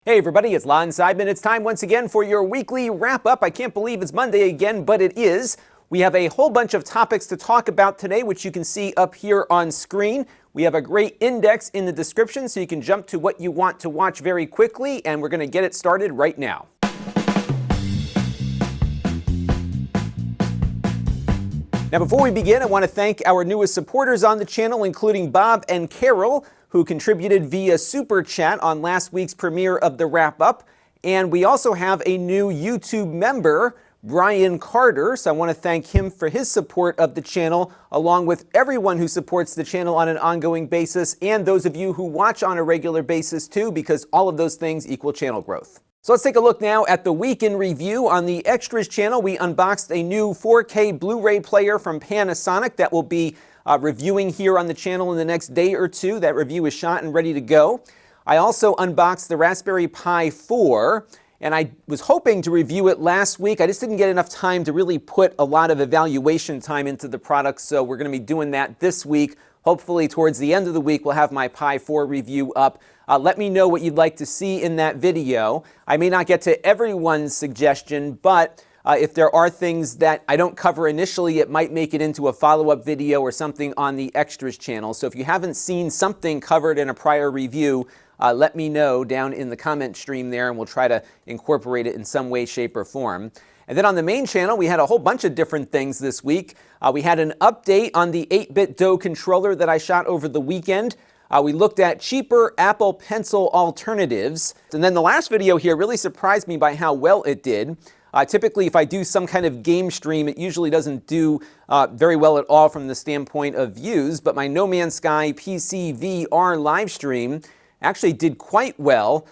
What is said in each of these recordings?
Hey everybody, it's Lon.TV. It's time once again for your weekly wrap-up. I can't believe it's Monday again, but it is. We have a whole bunch of topics to talk about today, which you can see up here on screen. We have a great index in the description, so you can jump to what you want to watch very quickly, and we're going to get it started right now. Now, before we begin, I want to thank our newest supporters on the channel, including Bob and Carol, who contributed via Super Chat on last week's premiere of the wrap-up. And we also have a new YouTube member, Brian Carter, so I want to thank him for his support of the channel, along with everyone who supports the channel on an ongoing basis, and those of you who watch on a regular basis too, because all of those things equal channel growth. So let's take a look now at the week in review. On the Extras channel, we unboxed a new 4K Blu-ray player from Panasonic that will be reviewing here on the channel in the next day or two. That review is shot and ready to go. I also unboxed the Raspberry Pi 4, and I was hoping to review it last week. I just didn't get enough time to really put a lot of evaluation time into the product, so we're going to be doing that this week. Hopefully towards the end of the week, we'll have my Pi 4 review up. Let me know what you'd like to see in that video. I may not get to everyone's suggestion, but if there are things that I don't cover initially, it might make it into a follow-up video or something on the Extras channel. So if you haven't seen something covered in a prior review, let me know down in the comment stream there, and we'll try to incorporate it in some way, shape, or form. And then on the main channel, we had a whole bunch of different things this week. We had an update on the 8-bit DOE controller that I shot over the weekend. We looked at cheaper Apple Pencil alternatives. And then the last video here really surprised me by how well it did. Typically, if I do some kind of game stream, it usually doesn't do very well at all from the standpoint of views, but my No Man's Sky PC VR live stream actually did quite well,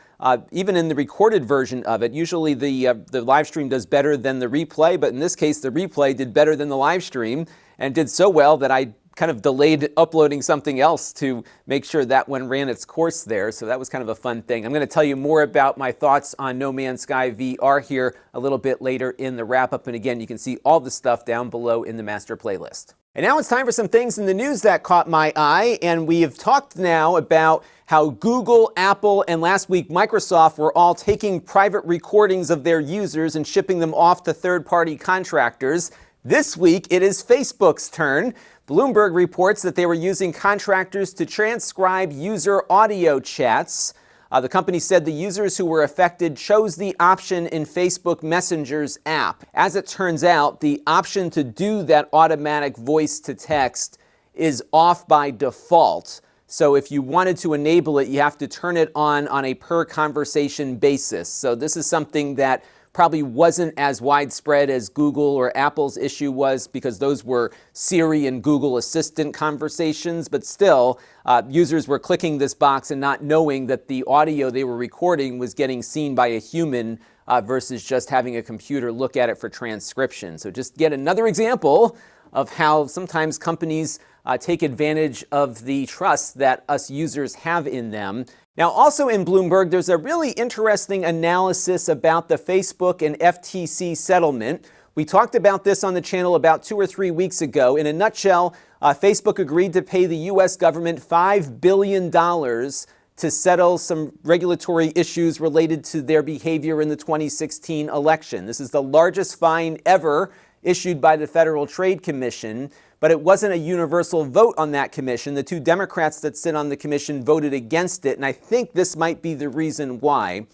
even in the recorded version of it. Usually the live stream does better than the replay, but in this case, the replay did better than the live stream, and did so well that I kind of delayed uploading something else to make sure that one ran its course there. So that was kind of a fun thing. I'm going to tell you more about my thoughts on No Man's Sky VR here a little bit later in the wrap-up. And again, you can see all the stuff down below in the master playlist. And now it's time for some things in the news that caught my eye. And we have talked now about how Google, Apple, and last week Microsoft were all taking private recordings of their users and shipping them off to third-party contractors. This week, it is Facebook's turn. Bloomberg reports that they were using contractors to transcribe user audio chats. The company said the users who were affected chose the option in Facebook Messenger's app. As it turns out, the option to do that automatic voice to text is off by default. So if you wanted to enable it, you have to turn it on a per conversation basis. So this is something that probably wasn't as widespread as Google or Apple's issue was, because those were Siri and Google Assistant conversations, but still, users were clicking this box and not knowing that the audio they were recording was getting seen by a human versus just having a computer look at it for transcription. So just get another example of how sometimes companies take advantage of the trust that us users have in them. Now, also in Bloomberg, there's a really interesting analysis about the Facebook and FTC settlement. We talked about this on the channel about 2 or 3 weeks ago. In a nutshell, Facebook agreed to pay the U.S. government $5 billion to settle some regulatory issues related to their behavior in the 2016 election. This is the largest fine ever issued by the Federal Trade Commission, but it wasn't a universal vote on that commission. The 2 Democrats that sit on the commission voted against it, and I think this might be the reason why.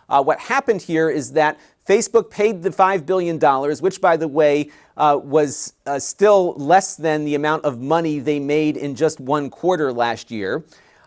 What happened here is that Facebook paid the $5 billion, which, by the way, was still less than the amount of money they made in just 1 quarter last year.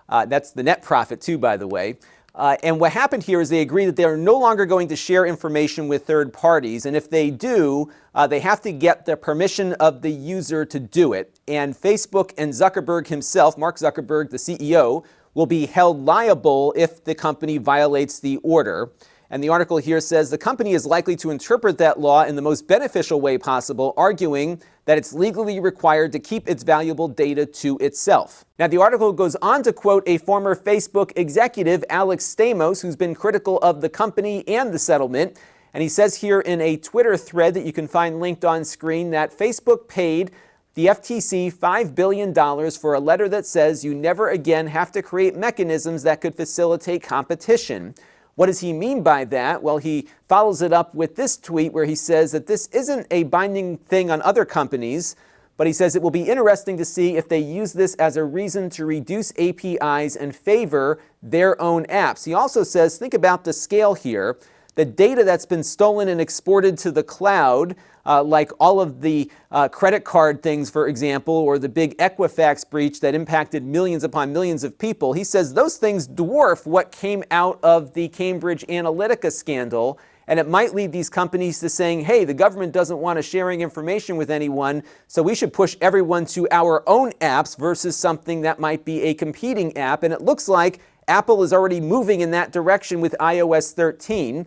That's the net profit, too, by the way. And what happened here is they agreed that they are no longer going to share information with third parties. And if they do, they have to get the permission of the user to do it. And Facebook and Zuckerberg himself, Mark Zuckerberg, the CEO, will be held liable if the company violates the order. And the article here says the company is likely to interpret that law in the most beneficial way possible, arguing that it's legally required to keep its valuable data to itself. Now, the article goes on to quote a former Facebook executive, Alex Stamos, who's been critical of the company and the settlement. And he says here in a Twitter thread that you can find linked on screen that Facebook paid the FTC $5 billion for a letter that says you never again have to create mechanisms that could facilitate competition. What does he mean by that? Well, he follows it up with this tweet where he says that this isn't a binding thing on other companies, but he says it will be interesting to see if they use this as a reason to reduce APIs and favor their own apps. He also says, think about the scale here. The data that's been stolen and exported to the cloud, like all of the credit card things, for example, or the big Equifax breach that impacted millions upon millions of people, he says those things dwarf what came out of the Cambridge Analytica scandal. And it might lead these companies to saying, hey, the government doesn't want us sharing information with anyone, so we should push everyone to our own apps versus something that might be a competing app. And it looks like Apple is already moving in that direction with iOS 13.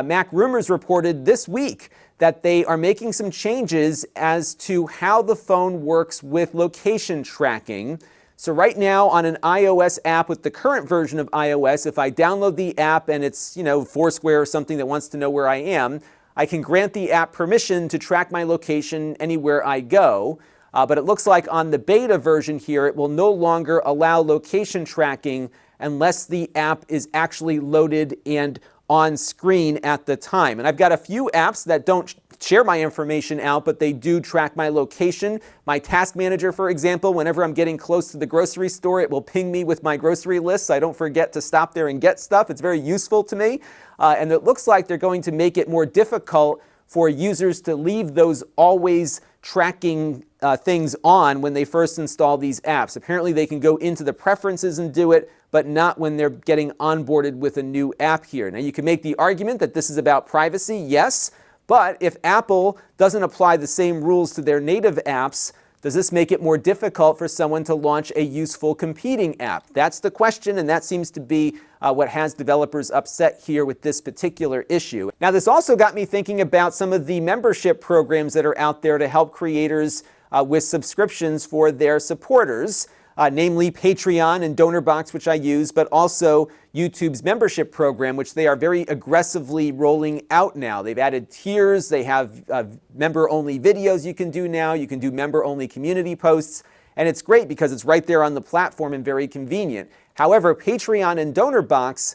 Mac Rumors reported this week that they are making some changes as to how the phone works with location tracking. So right now on an iOS app with the current version of iOS, if I download the app and it's, Foursquare or something that wants to know where I am, I can grant the app permission to track my location anywhere I go. But it looks like on the beta version here, it will no longer allow location tracking unless the app is actually loaded and on screen at the time. And I've got a few apps that don't share my information out, but they do track my location. My task manager, for example, whenever I'm getting close to the grocery store, it will ping me with my grocery list so I don't forget to stop there and get stuff. It's very useful to me. And it looks like they're going to make it more difficult for users to leave those always tracking things on when they first install these apps. Apparently they can go into the preferences and do it, but not when they're getting onboarded with a new app here. Now you can make the argument that this is about privacy, yes, but if Apple doesn't apply the same rules to their native apps, does this make it more difficult for someone to launch a useful competing app? That's the question, and that seems to be what has developers upset here with this particular issue. Now, this also got me thinking about some of the membership programs that are out there to help creators with subscriptions for their supporters, namely Patreon and DonorBox, which I use, but also YouTube's membership program, which they are very aggressively rolling out now. They've added tiers. They have member-only videos you can do now. You can do member-only community posts. And it's great because it's right there on the platform and very convenient. However, Patreon and DonorBox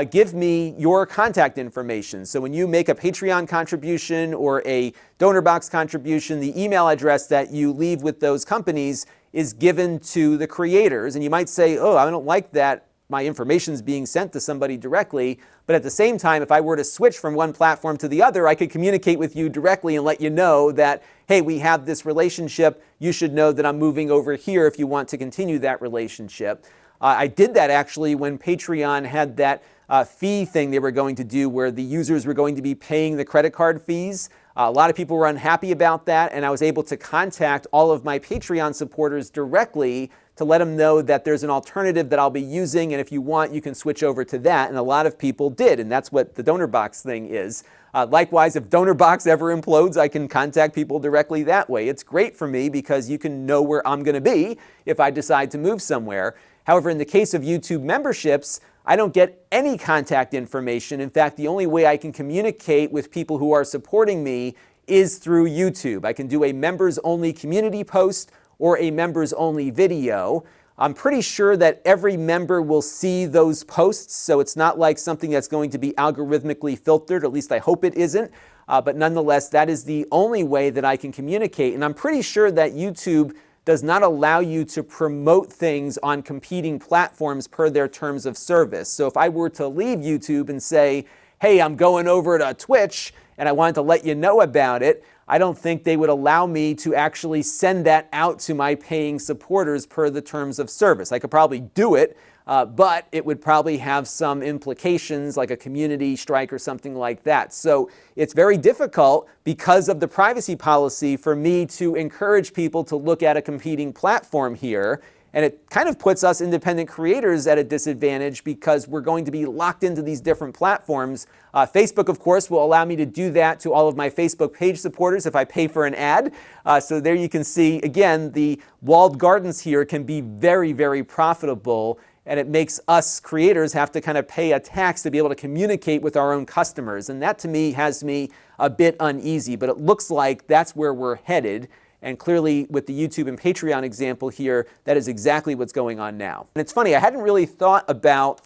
give me your contact information. So when you make a Patreon contribution or a DonorBox contribution, the email address that you leave with those companies is given to the creators. And you might say, oh, I don't like that my information is being sent to somebody directly. But at the same time, if I were to switch from one platform to the other, I could communicate with you directly and let you know that, hey, we have this relationship. You should know that I'm moving over here if you want to continue that relationship. I did that actually when Patreon had that fee thing they were going to do where the users were going to be paying the credit card fees. A lot of people were unhappy about that, and I was able to contact all of my Patreon supporters directly to let them know that there's an alternative that I'll be using, and if you want, you can switch over to that. And a lot of people did, and that's what the DonorBox thing is. Likewise, if DonorBox ever implodes, I can contact people directly that way. It's great for me because you can know where I'm going to be if I decide to move somewhere. However, in the case of YouTube memberships, I don't get any contact information. In fact, the only way I can communicate with people who are supporting me is through YouTube. I can do a members-only community post or a members-only video. I'm pretty sure that every member will see those posts, so it's not like something that's going to be algorithmically filtered, at least I hope it isn't. But nonetheless, that is the only way that I can communicate. And I'm pretty sure that YouTube does not allow you to promote things on competing platforms per their terms of service. So if I were to leave YouTube and say, hey, I'm going over to Twitch and I wanted to let you know about it, I don't think they would allow me to actually send that out to my paying supporters per the terms of service. I could probably do it, but it would probably have some implications like a community strike or something like that. So it's very difficult because of the privacy policy for me to encourage people to look at a competing platform here. And it kind of puts us independent creators at a disadvantage because we're going to be locked into these different platforms. Facebook, of course, will allow me to do that to all of my Facebook page supporters if I pay for an ad. So there you can see, again, the walled gardens here can be very, very profitable. And it makes us creators have to kind of pay a tax to be able to communicate with our own customers. And that to me has me a bit uneasy, but it looks like that's where we're headed. And clearly with the YouTube and Patreon example here, that is exactly what's going on now. And it's funny, I hadn't really thought about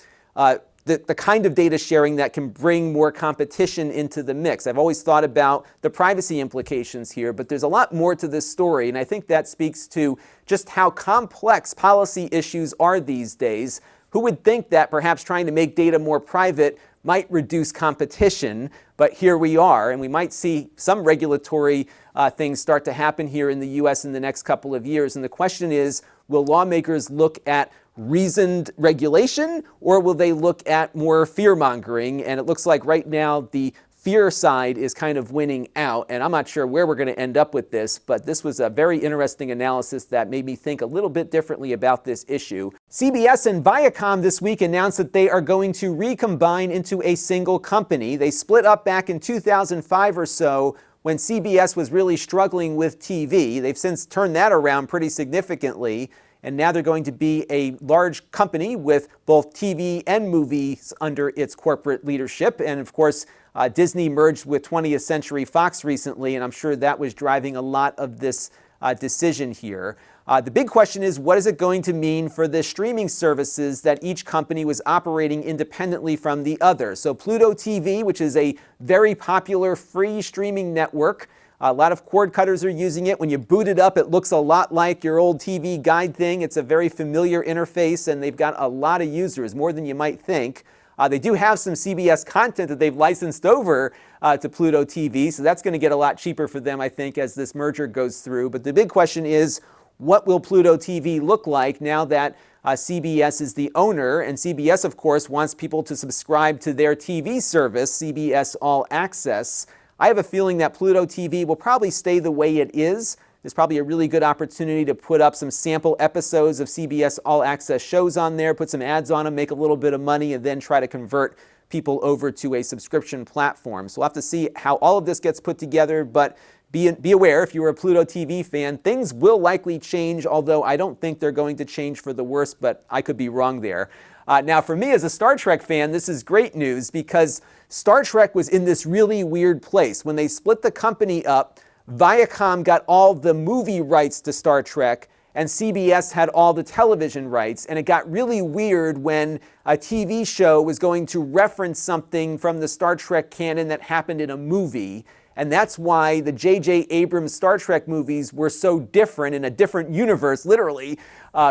the kind of data sharing that can bring more competition into the mix. I've always thought about the privacy implications here, but there's a lot more to this story, and I think that speaks to just how complex policy issues are these days. Who would think that perhaps trying to make data more private might reduce competition, but here we are, and we might see some regulatory things start to happen here in the US in the next couple of years. And the question is, will lawmakers look at reasoned regulation, or will they look at more fear-mongering? And it looks like right now the fear side is kind of winning out, and I'm not sure where we're going to end up with this, but this was a very interesting analysis that made me think a little bit differently about this issue. CBS and Viacom this week announced that they are going to recombine into a single company. They split up back in 2005 or so when CBS was really struggling with TV. They've since turned that around pretty significantly, and now they're going to be a large company with both TV and movies under its corporate leadership. And of course, Disney merged with 20th Century Fox recently, and I'm sure that was driving a lot of this decision here. The big question is, what is it going to mean for the streaming services that each company was operating independently from the other? So Pluto TV, which is a very popular free streaming network, a lot of cord cutters are using it. When you boot it up, it looks a lot like your old TV guide thing. It's a very familiar interface, and they've got a lot of users, more than you might think. They do have some CBS content that they've licensed over to Pluto TV, so that's going to get a lot cheaper for them, I think, as this merger goes through. But the big question is, what will Pluto TV look like now that CBS is the owner? And CBS, of course, wants people to subscribe to their TV service, CBS All Access. I have a feeling that Pluto TV will probably stay the way it is. There's probably a really good opportunity to put up some sample episodes of CBS All Access shows on there, put some ads on them, make a little bit of money, and then try to convert people over to a subscription platform. So we'll have to see how all of this gets put together, but be aware, if you're a Pluto TV fan, things will likely change, although I don't think they're going to change for the worse, but I could be wrong there. Now, for me as a Star Trek fan, this is great news because Star Trek was in this really weird place. When they split the company up, Viacom got all the movie rights to Star Trek, and CBS had all the television rights. And it got really weird when a TV show was going to reference something from the Star Trek canon that happened in a movie. And that's why the J.J. Abrams Star Trek movies were so different, in a different universe, literally,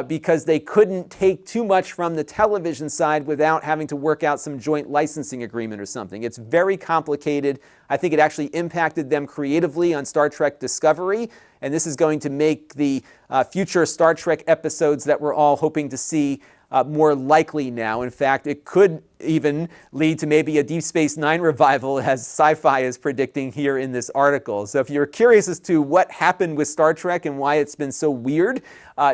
because they couldn't take too much from the television side without having to work out some joint licensing agreement or something. It's very complicated. I think it actually impacted them creatively on Star Trek Discovery, and this is going to make the future Star Trek episodes that we're all hoping to see more likely now. In fact, it could even lead to maybe a Deep Space Nine revival, as Sci-Fi is predicting here in this article. So if you're curious as to what happened with Star Trek and why it's been so weird,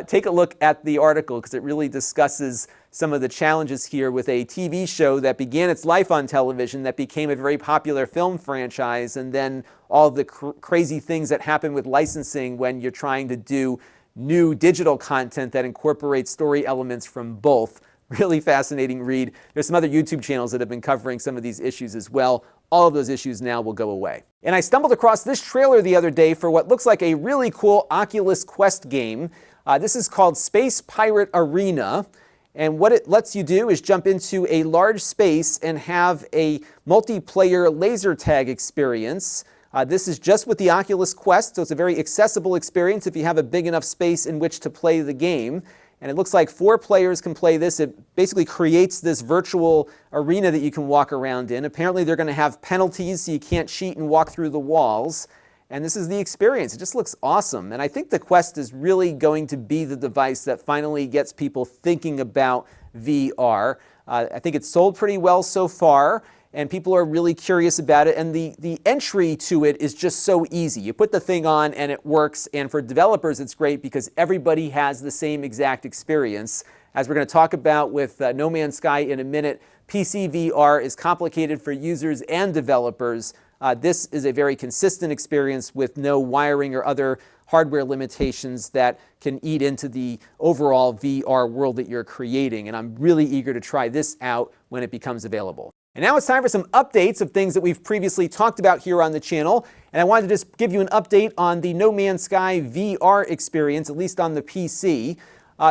take a look at the article because it really discusses some of the challenges here with a TV show that began its life on television, that became a very popular film franchise, and then all the crazy things that happen with licensing when you're trying to do new digital content that incorporates story elements from both. Really fascinating read. There's some other YouTube channels that have been covering some of these issues as well. All of those issues now will go away. And I stumbled across this trailer the other day for what looks like a really cool Oculus Quest game. This is called Space Pirate Arena. And what it lets you do is jump into a large space and have a multiplayer laser tag experience. This is just with the Oculus Quest, so it's a very accessible experience if you have a big enough space in which to play the game. And it looks like 4 players can play this. It basically creates this virtual arena that you can walk around in. Apparently they're going to have penalties, so you can't cheat and walk through the walls. And this is the experience. It just looks awesome. And I think the Quest is really going to be the device that finally gets people thinking about VR. I think it's sold pretty well so far, and people are really curious about it. And the entry to it is just so easy. You put the thing on and it works. And for developers, it's great because everybody has the same exact experience. As we're going to talk about with No Man's Sky in a minute, PC VR is complicated for users and developers. This is a very consistent experience with no wiring or other hardware limitations that can eat into the overall VR world that you're creating. And I'm really eager to try this out when it becomes available. And now it's time for some updates of things that we've previously talked about here on the channel. And I wanted to just give you an update on the No Man's Sky VR experience, at least on the PC.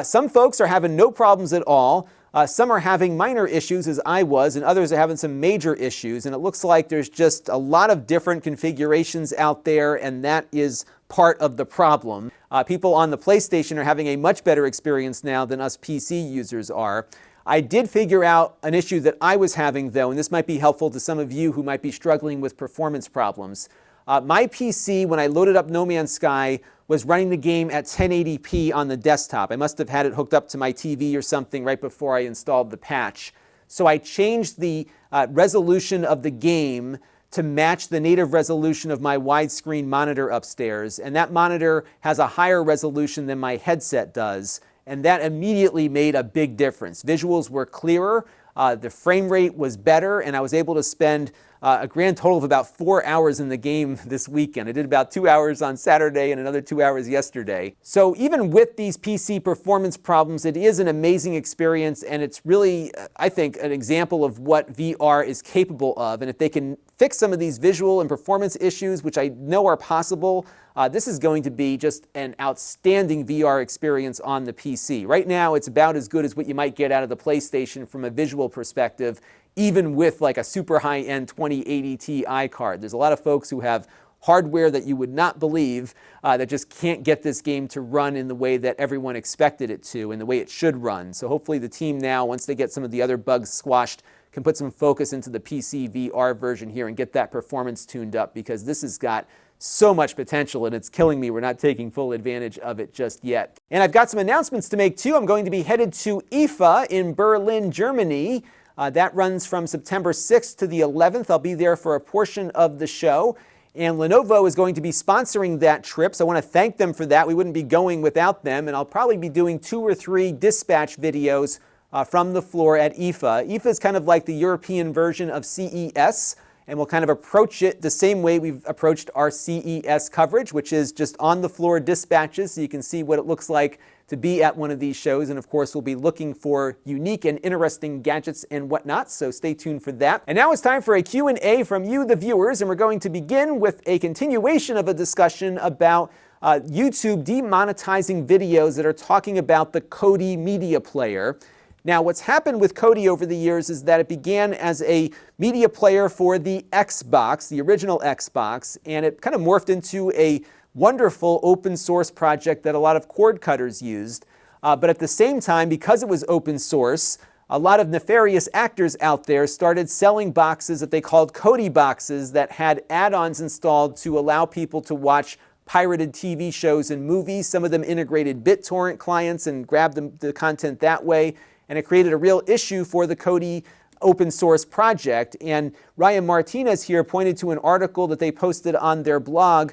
Some folks are having no problems at all. Some are having minor issues, as I was, and others are having some major issues. And it looks like there's just a lot of different configurations out there, and that is part of the problem. People on the PlayStation are having a much better experience now than us PC users are. I did figure out an issue that I was having, though, and this might be helpful to some of you who might be struggling with performance problems. My PC, when I loaded up No Man's Sky, was running the game at 1080p on the desktop. I must have had it hooked up to my TV or something right before I installed the patch. So I changed the resolution of the game to match the native resolution of my widescreen monitor upstairs. And that monitor has a higher resolution than my headset does. And that immediately made a big difference. Visuals were clearer, the frame rate was better, and I was able to spend a grand total of about 4 hours in the game this weekend. I did about 2 hours on Saturday and another 2 hours yesterday. So even with these PC performance problems, it is an amazing experience, and it's really, I think, an example of what VR is capable of. And if they can fix some of these visual and performance issues, which I know are possible, this is going to be just an outstanding VR experience on the PC. Right now, it's about as good as what you might get out of the PlayStation from a visual perspective, even with like a super high-end 2080 Ti card. There's a lot of folks who have hardware that you would not believe that just can't get this game to run in the way that everyone expected it to and the way it should run. So hopefully the team now, once they get some of the other bugs squashed, can put some focus into the PC VR version here and get that performance tuned up, because this has got so much potential and it's killing me we're not taking full advantage of it just yet. And I've got some announcements to make too. I'm going to be headed to IFA in Berlin, Germany. That runs from September 6th to the 11th. I'll be there for a portion of the show. And Lenovo is going to be sponsoring that trip, so I want to thank them for that. We wouldn't be going without them. And I'll probably be doing 2 or 3 dispatch videos from the floor at IFA. IFA is kind of like the European version of CES, and we'll kind of approach it the same way we've approached our CES coverage, which is just on-the-floor dispatches, so you can see what it looks like to be at one of these shows. And of course, we'll be looking for unique and interesting gadgets and whatnot, so stay tuned for that. And now it's time for a Q&A from you, the viewers, and we're going to begin with a continuation of a discussion about YouTube demonetizing videos that are talking about the Kodi media player. Now, what's happened with Kodi over the years is that it began as a media player for the Xbox, the original Xbox, and it kind of morphed into a wonderful open source project that a lot of cord cutters used. But at the same time, because it was open source, a lot of nefarious actors out there started selling boxes that they called Kodi boxes that had add-ons installed to allow people to watch pirated TV shows and movies. Some of them integrated BitTorrent clients and grabbed the content that way. And it created a real issue for the Kodi open source project. And Ryan Martinez here pointed to an article that they posted on their blog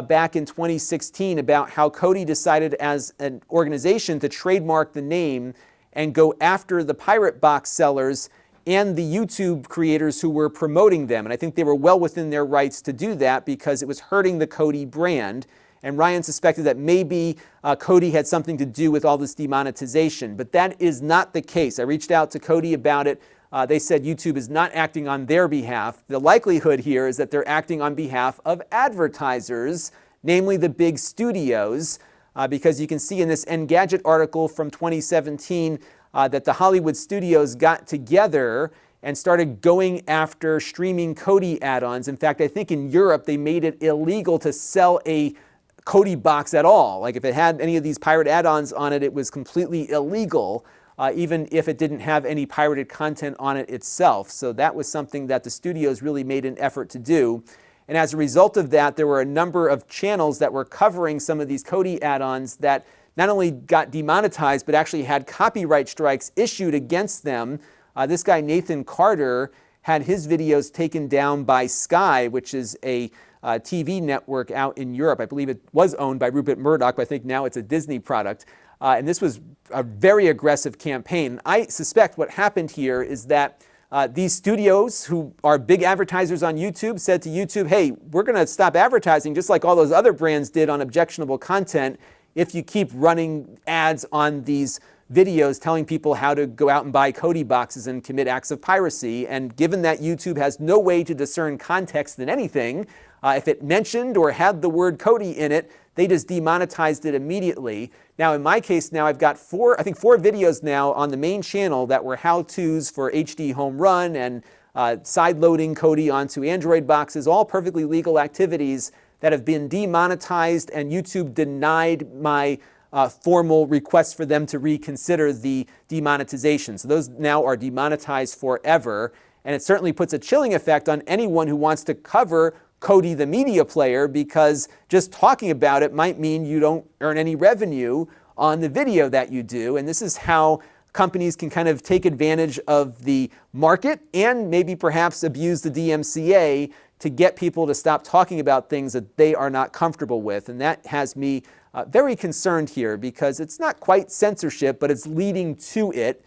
back in 2016 about how Kodi decided as an organization to trademark the name and go after the pirate box sellers and the YouTube creators who were promoting them. And I think they were well within their rights to do that because it was hurting the Kodi brand. And Ryan suspected that maybe Kodi had something to do with all this demonetization, but that is not the case. I reached out to Kodi about it. They said YouTube is not acting on their behalf. The likelihood here is that they're acting on behalf of advertisers, namely the big studios, because you can see in this Engadget article from 2017 that the Hollywood studios got together and started going after streaming Kodi add-ons. In fact, I think in Europe they made it illegal to sell a Kodi box at all. Like if it had any of these pirate add-ons on it, it was completely illegal, even if it didn't have any pirated content on it itself. So that was something that the studios really made an effort to do. And as a result of that, there were a number of channels that were covering some of these Kodi add-ons that not only got demonetized, but actually had copyright strikes issued against them. This guy, Nathan Carter, had his videos taken down by Sky, which is a TV network out in Europe. I believe it was owned by Rupert Murdoch, but I think now it's a Disney product. And this was a very aggressive campaign. I suspect what happened here is that these studios, who are big advertisers on YouTube, said to YouTube, hey, we're going to stop advertising just like all those other brands did on objectionable content if you keep running ads on these videos telling people how to go out and buy Kodi boxes and commit acts of piracy. And given that YouTube has no way to discern context in anything, if it mentioned or had the word Kodi in it, they just demonetized it immediately. Now, in my case now, I've got four videos now on the main channel that were how-tos for HD home run and side-loading Kodi onto Android boxes, all perfectly legal activities that have been demonetized, and YouTube denied my formal request for them to reconsider the demonetization. So those now are demonetized forever, and it certainly puts a chilling effect on anyone who wants to cover Kodi the media player, because just talking about it might mean you don't earn any revenue on the video that you do. And this is how companies can kind of take advantage of the market and maybe perhaps abuse the DMCA to get people to stop talking about things that they are not comfortable with. And that has me very concerned here, because it's not quite censorship, but it's leading to it,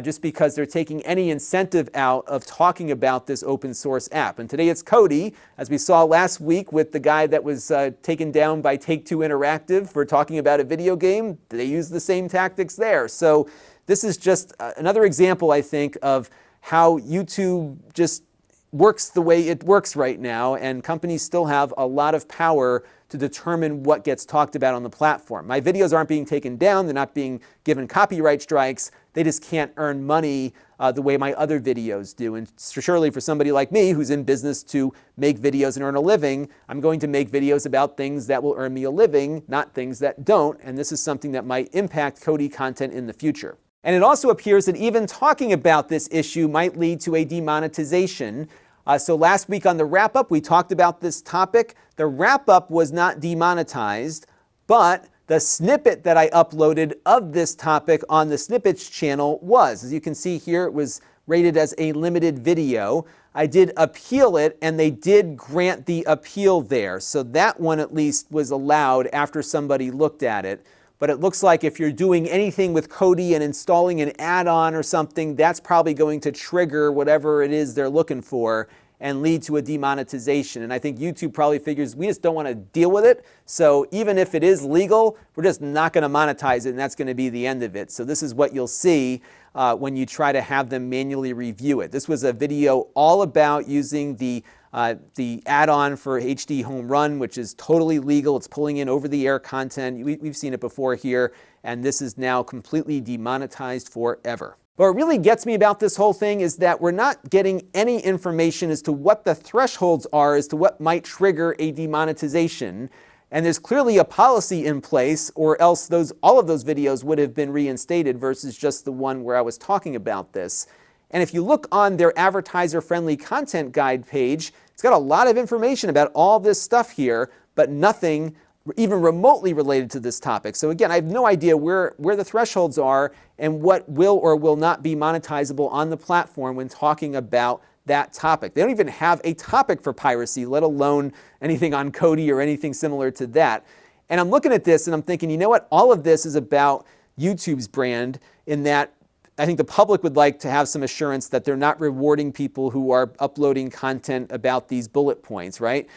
just because they're taking any incentive out of talking about this open source app. And today it's Kodi, as we saw last week with the guy that was taken down by Take-Two Interactive for talking about a video game. They use the same tactics there. So this is just another example, I think, of how YouTube just works the way it works right now, and companies still have a lot of power to determine what gets talked about on the platform. My videos aren't being taken down, they're not being given copyright strikes, they just can't earn money the way my other videos do. And surely for somebody like me who's in business to make videos and earn a living, I'm going to make videos about things that will earn me a living, not things that don't, and this is something that might impact Kodi content in the future. And it also appears that even talking about this issue might lead to a demonetization. So last week on the Wrap-Up, we talked about this topic. The Wrap-Up was not demonetized, but the snippet that I uploaded of this topic on the Snippets channel was. As you can see here, it was rated as a limited video. I did appeal it, and they did grant the appeal there. So that one at least was allowed after somebody looked at it. But it looks like if you're doing anything with Kodi and installing an add-on or something, that's probably going to trigger whatever it is they're looking for and lead to a demonetization. And I think YouTube probably figures we just don't want to deal with it. So even if it is legal, we're just not going to monetize it, and that's going to be the end of it. So this is what you'll see when you try to have them manually review it. This was a video all about using the add-on for HD Home Run, which is totally legal. It's pulling in over-the-air content. We've seen it before here, and this is now completely demonetized forever. But what really gets me about this whole thing is that we're not getting any information as to what the thresholds are as to what might trigger a demonetization. And there's clearly a policy in place, or else all of those videos would have been reinstated versus just the one where I was talking about this. And if you look on their advertiser-friendly content guide page, it's got a lot of information about all this stuff here, but nothing even remotely related to this topic. So again, I have no idea where the thresholds are and what will or will not be monetizable on the platform when talking about that topic. They don't even have a topic for piracy, let alone anything on Kodi or anything similar to that. And I'm looking at this and I'm thinking, you know what? All of this is about YouTube's brand, in that I think the public would like to have some assurance that they're not rewarding people who are uploading content about these bullet points, right?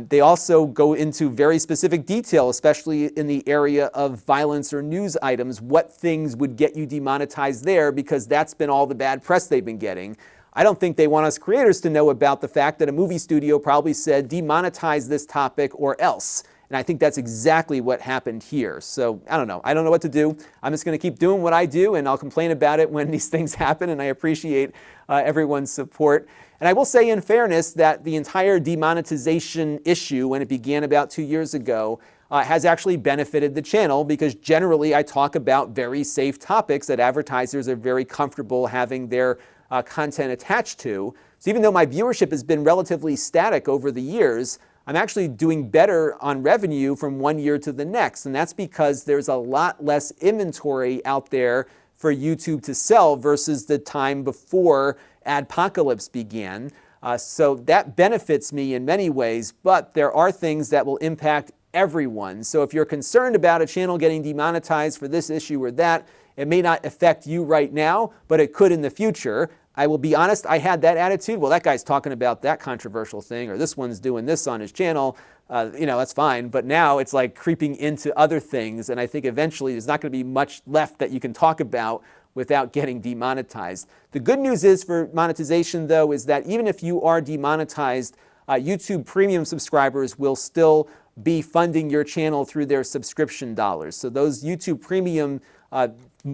They also go into very specific detail, especially in the area of violence or news items, what things would get you demonetized there, because that's been all the bad press they've been getting. I don't think they want us creators to know about the fact that a movie studio probably said, demonetize this topic or else. And I think that's exactly what happened here. So I don't know. I don't know what to do. I'm just going to keep doing what I do, and I'll complain about it when these things happen, and I appreciate everyone's support. And I will say in fairness that the entire demonetization issue, when it began about 2 years ago, has actually benefited the channel, because generally I talk about very safe topics that advertisers are very comfortable having their content attached to. So even though my viewership has been relatively static over the years, I'm actually doing better on revenue from one year to the next. And that's because there's a lot less inventory out there for YouTube to sell versus the time before Adpocalypse began. So that benefits me in many ways, but there are things that will impact everyone. So if you're concerned about a channel getting demonetized for this issue or that, it may not affect you right now, but it could in the future. I will be honest, I had that attitude. Well, that guy's talking about that controversial thing, or this one's doing this on his channel. That's fine. But now it's like creeping into other things. And I think eventually there's not going to be much left that you can talk about without getting demonetized. The good news is for monetization, though, is that even if you are demonetized, YouTube Premium subscribers will still be funding your channel through their subscription dollars. So those YouTube Premium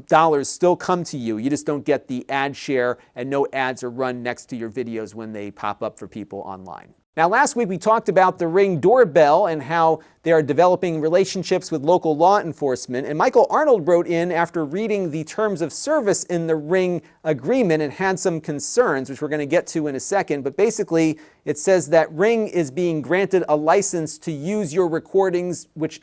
dollars still come to you. You just don't get the ad share, and no ads are run next to your videos when they pop up for people online. Now, last week we talked about the Ring Doorbell and how they are developing relationships with local law enforcement. And Michael Arnold wrote in after reading the terms of service in the Ring agreement and had some concerns, which we're going to get to in a second. But basically, it says that Ring is being granted a license to use your recordings which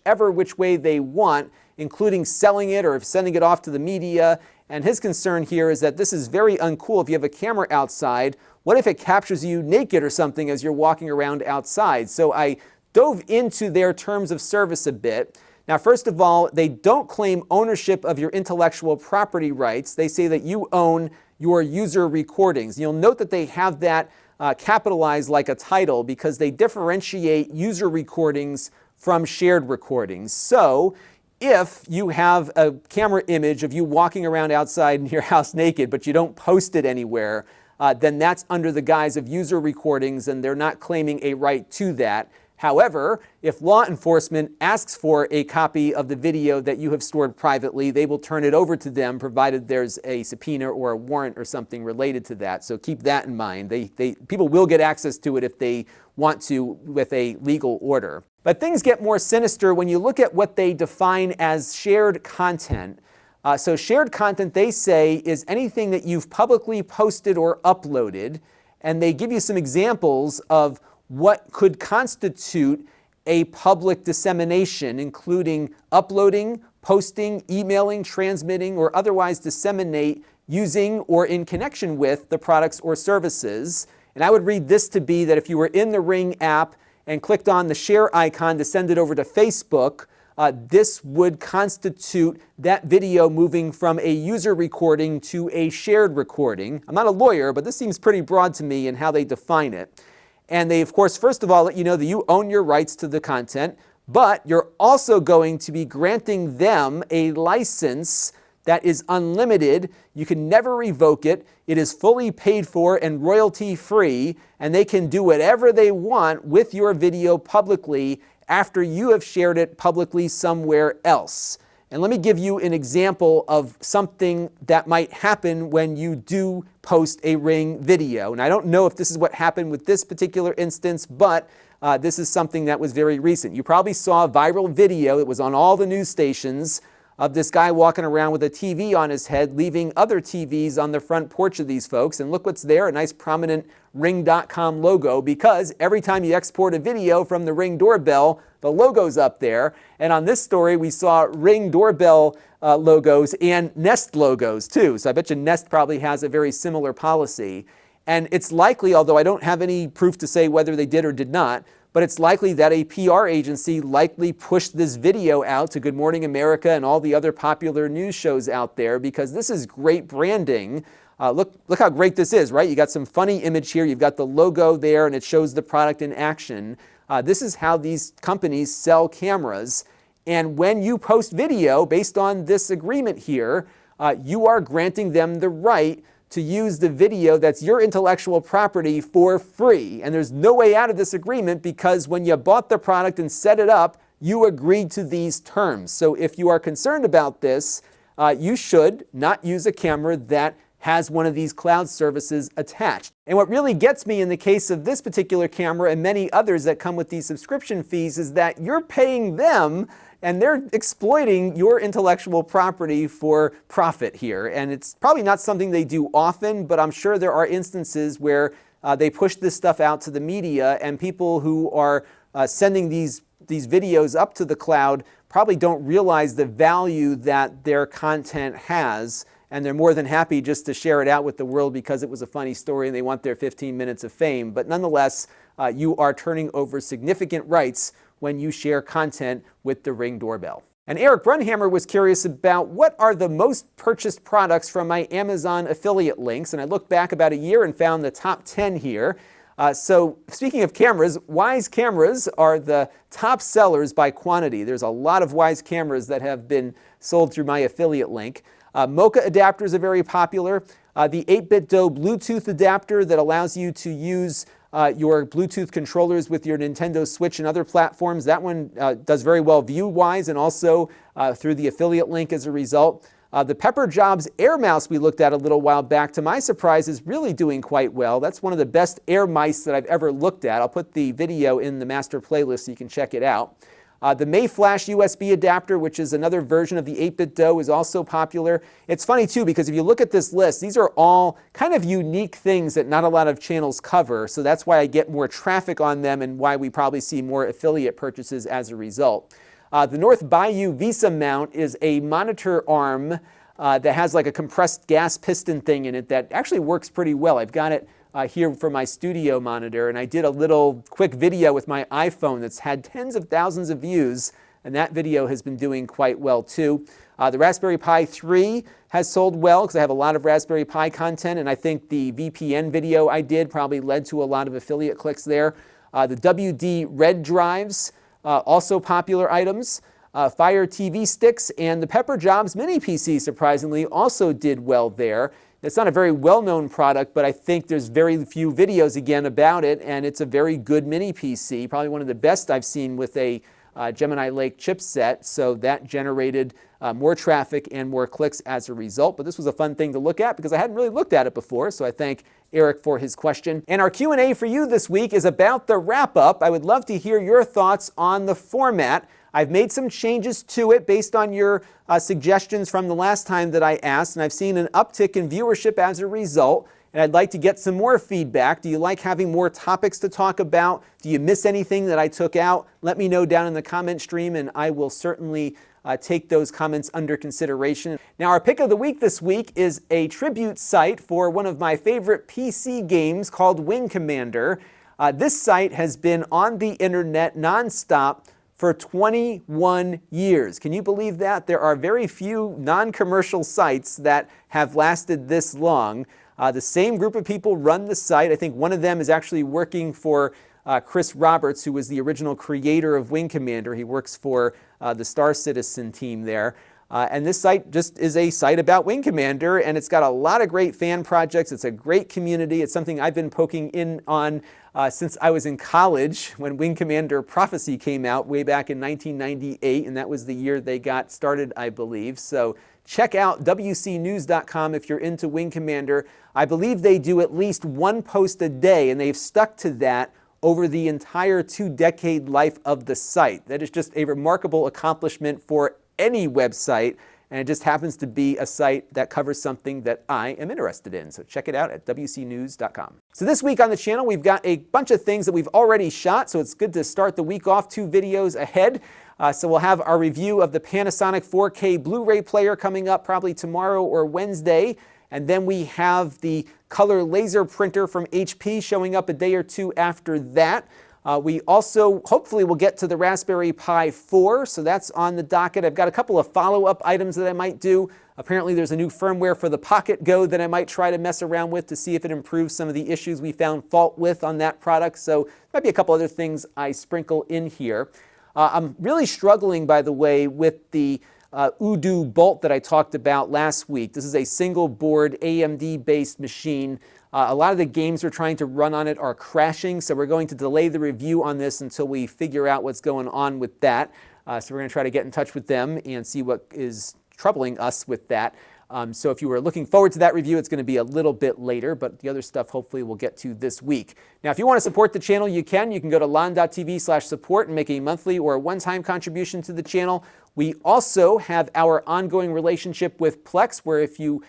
way they want, including selling it or sending it off to the media. And his concern here is that this is very uncool if you have a camera outside. What if it captures you naked or something as you're walking around outside? So I dove into their terms of service a bit. Now, first of all, they don't claim ownership of your intellectual property rights. They say that you own your user recordings. You'll note that they have that capitalized like a title because they differentiate user recordings from shared recordings. So if you have a camera image of you walking around outside in your house naked, but you don't post it anywhere, then that's under the guise of user recordings, and they're not claiming a right to that. However, if law enforcement asks for a copy of the video that you have stored privately, they will turn it over to them, provided there's a subpoena or a warrant or something related to that. So keep that in mind. People will get access to it if they want to with a legal order. But things get more sinister when you look at what they define as shared content. So shared content, they say, is anything that you've publicly posted or uploaded, and they give you some examples of what could constitute a public dissemination, including uploading, posting, emailing, transmitting, or otherwise disseminate using or in connection with the products or services. And I would read this to be that if you were in the Ring app and clicked on the share icon to send it over to Facebook, this would constitute that video moving from a user recording to a shared recording. I'm not a lawyer, but this seems pretty broad to me in how they define it. And they, of course, first of all, let you know that you own your rights to the content, but you're also going to be granting them a license that is unlimited. You can never revoke it. It is fully paid for and royalty free, and they can do whatever they want with your video publicly after you have shared it publicly somewhere else. And let me give you an example of something that might happen when you do post a Ring video. And I don't know if this is what happened with this particular instance, but this is something that was very recent. You probably saw a viral video that was on all the news stations of this guy walking around with a TV on his head, leaving other TVs on the front porch of these folks. And look what's there, a nice prominent Ring.com logo, because every time you export a video from the Ring doorbell, the logo's up there. And on this story, we saw Ring doorbell logos and Nest logos too. So I bet you Nest probably has a very similar policy. And it's likely, although I don't have any proof to say whether they did or did not, but it's likely that a PR agency likely pushed this video out to Good Morning America and all the other popular news shows out there, because this is great branding. Look how great this is, right? You got some funny image here. You've got the logo there, and it shows the product in action. This is how these companies sell cameras. And when you post video based on this agreement here, you are granting them the right to use the video that's your intellectual property for free. And there's no way out of this agreement, because when you bought the product and set it up, you agreed to these terms. So if you are concerned about this, you should not use a camera that has one of these cloud services attached. And what really gets me in the case of this particular camera and many others that come with these subscription fees is that you're paying them and they're exploiting your intellectual property for profit here. And it's probably not something they do often, but I'm sure there are instances where they push this stuff out to the media, and people who are sending these videos up to the cloud probably don't realize the value that their content has. And they're more than happy just to share it out with the world because it was a funny story and they want their 15 minutes of fame. But nonetheless, you are turning over significant rights when you share content with the Ring doorbell. And Eric Brunhammer was curious about what are the most purchased products from my Amazon affiliate links. And I looked back about a year and found the top 10 here. So speaking of cameras, Wyze cameras are the top sellers by quantity. There's a lot of Wyze cameras that have been sold through my affiliate link. Mocha adapters are very popular. The 8BitDo Bluetooth adapter that allows you to use your Bluetooth controllers with your Nintendo Switch and other platforms. That one does very well view-wise and also through the affiliate link as a result. The Pepper Jobs Air Mouse we looked at a little while back, to my surprise, is really doing quite well. That's one of the best air mice that I've ever looked at. I'll put the video in the master playlist so you can check it out. The Mayflash USB adapter, which is another version of the 8BitDo, is also popular. It's funny too, because if you look at this list, these are all kind of unique things that not a lot of channels cover. So that's why I get more traffic on them and why we probably see more affiliate purchases as a result. The North Bayou Visa mount is a monitor arm that has like a compressed gas piston thing in it that actually works pretty well. I've got it here for my studio monitor, and I did a little quick video with my iPhone that's had tens of thousands of views, and that video has been doing quite well too. The Raspberry Pi 3 has sold well because I have a lot of Raspberry Pi content, and I think the VPN video I did probably led to a lot of affiliate clicks there. The WD Red drives, also popular items. Fire TV sticks and the Pepper Jobs mini PC, surprisingly, also did well there. It's not a very well-known product, but I think there's very few videos, again, about it, and it's a very good mini PC, probably one of the best I've seen with a Gemini Lake chipset, so that generated more traffic and more clicks as a result. But this was a fun thing to look at because I hadn't really looked at it before, so I thank Eric for his question. And our Q&A for you this week is about the wrap-up. I would love to hear your thoughts on the format. I've made some changes to it based on your suggestions from the last time that I asked, and I've seen an uptick in viewership as a result, and I'd like to get some more feedback. Do you like having more topics to talk about? Do you miss anything that I took out? Let me know down in the comment stream, and I will certainly take those comments under consideration. Now, our pick of the week this week is a tribute site for one of my favorite PC games called Wing Commander. This site has been on the internet nonstop for 21 years. Can you believe that? There are very few non-commercial sites that have lasted this long. The same group of people run the site. I think one of them is actually working for Chris Roberts, who was the original creator of Wing Commander. He works for the Star Citizen team there. And this site just is a site about Wing Commander, and it's got a lot of great fan projects. It's a great community. It's something I've been poking in on since I was in college when Wing Commander Prophecy came out way back in 1998, and that was the year they got started, I believe. So check out WCnews.com if you're into Wing Commander. I believe they do at least one post a day, and they've stuck to that over the entire 2-decade life of the site. That is just a remarkable accomplishment for any website, and it just happens to be a site that covers something that I am interested in. So check it out at WCnews.com. So this week on the channel, we've got a bunch of things that we've already shot, so it's good to start the week off 2 videos ahead. So we'll have our review of the Panasonic 4K Blu-ray player coming up probably tomorrow or Wednesday. And then we have the color laser printer from HP showing up a day or 2 after that. We also hopefully will get to the Raspberry Pi 4, so that's on the docket. I've got a couple of follow-up items that I might do. Apparently there's a new firmware for the Pocket Go that I might try to mess around with to see if it improves some of the issues we found fault with on that product. So might be a couple other things I sprinkle in here. I'm really struggling, by the way, with the Udo Bolt that I talked about last week. This is a single board AMD-based machine. A lot of the games we're trying to run on it are crashing, so we're going to delay the review on this until we figure out what's going on with that. So we're going to try to get in touch with them and see what is troubling us with that. So if you were looking forward to that review, it's going to be a little bit later, but the other stuff hopefully we'll get to this week. Now, if you want to support the channel, you can. You can go to Lon.TV/support and make a monthly or a one-time contribution to the channel. We also have our ongoing relationship with Plex, where if you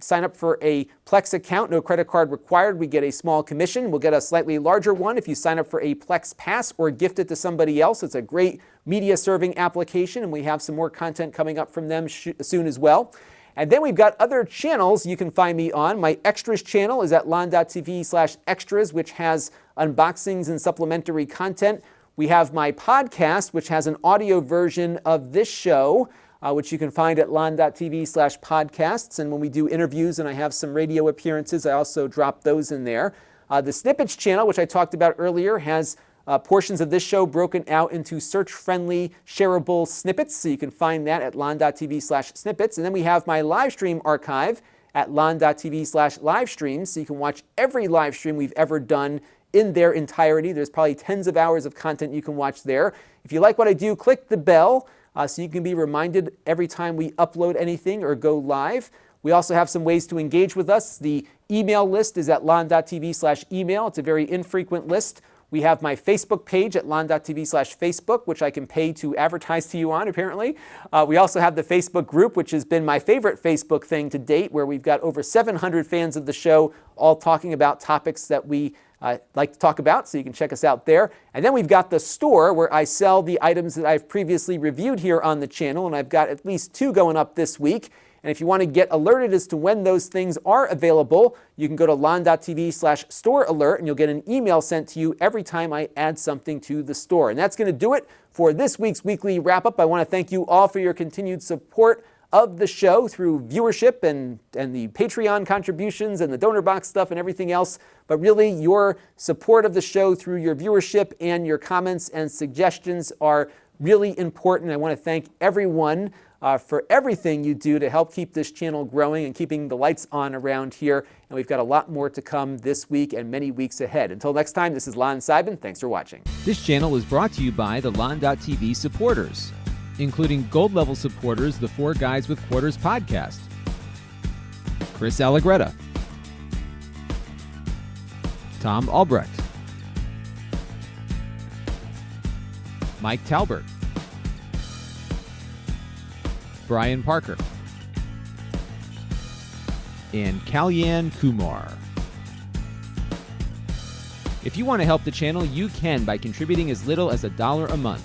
sign up for a Plex account, no credit card required, we get a small commission. We'll get a slightly larger one if you sign up for a Plex Pass or gift it to somebody else. It's a great media serving application, and we have some more content coming up from them soon as well. And then we've got other channels you can find me on. My Extras channel is at Lon.TV/extras, which has unboxings and supplementary content. We have my podcast, which has an audio version of this show, which you can find at Lon.TV/podcasts. And when we do interviews and I have some radio appearances, I also drop those in there. The Snippets channel, which I talked about earlier, has portions of this show broken out into search-friendly, shareable snippets. So you can find that at Lon.TV/snippets. And then we have my live stream archive at Lon.TV/livestreams. So you can watch every live stream we've ever done in their entirety. There's probably tens of hours of content you can watch there. If you like what I do, click the bell so you can be reminded every time we upload anything or go live. We also have some ways to engage with us. The email list is at Lon.TV/email. It's a very infrequent list. We have my Facebook page at Lon.TV/Facebook, which I can pay to advertise to you on, apparently. We also have the Facebook group, which has been my favorite Facebook thing to date, where we've got over 700 fans of the show, all talking about topics that we like to talk about, so you can check us out there. And then we've got the store, where I sell the items that I've previously reviewed here on the channel, and I've got at least 2 going up this week. And if you want to get alerted as to when those things are available, you can go to Lon.TV/store alert, and you'll get an email sent to you every time I add something to the store. And that's going to do it for this week's weekly wrap-up. I want to thank you all for your continued support of the show through viewership and the Patreon contributions and the donor box stuff and everything else. But really, your support of the show through your viewership and your comments and suggestions are really important. I want to thank everyone for everything you do to help keep this channel growing and keeping the lights on around here. And we've got a lot more to come this week and many weeks ahead. Until next time, this is Lon Seidman. Thanks for watching. This channel is brought to you by the Lon.TV supporters, including gold level supporters, the 4 Guys with Quarters podcast, Chris Allegretta, Tom Albrecht, Mike Talbert, Brian Parker, and Kalyan Kumar. If you want to help the channel, you can by contributing as little as $1 a month.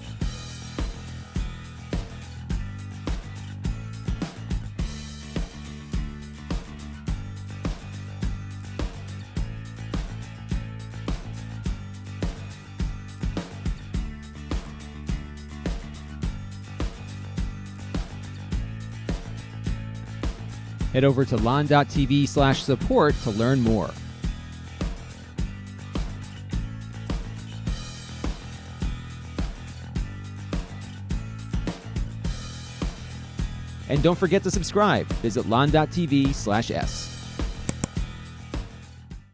Head over to Lon.TV/support to learn more. And don't forget to subscribe. Visit Lon.TV/s.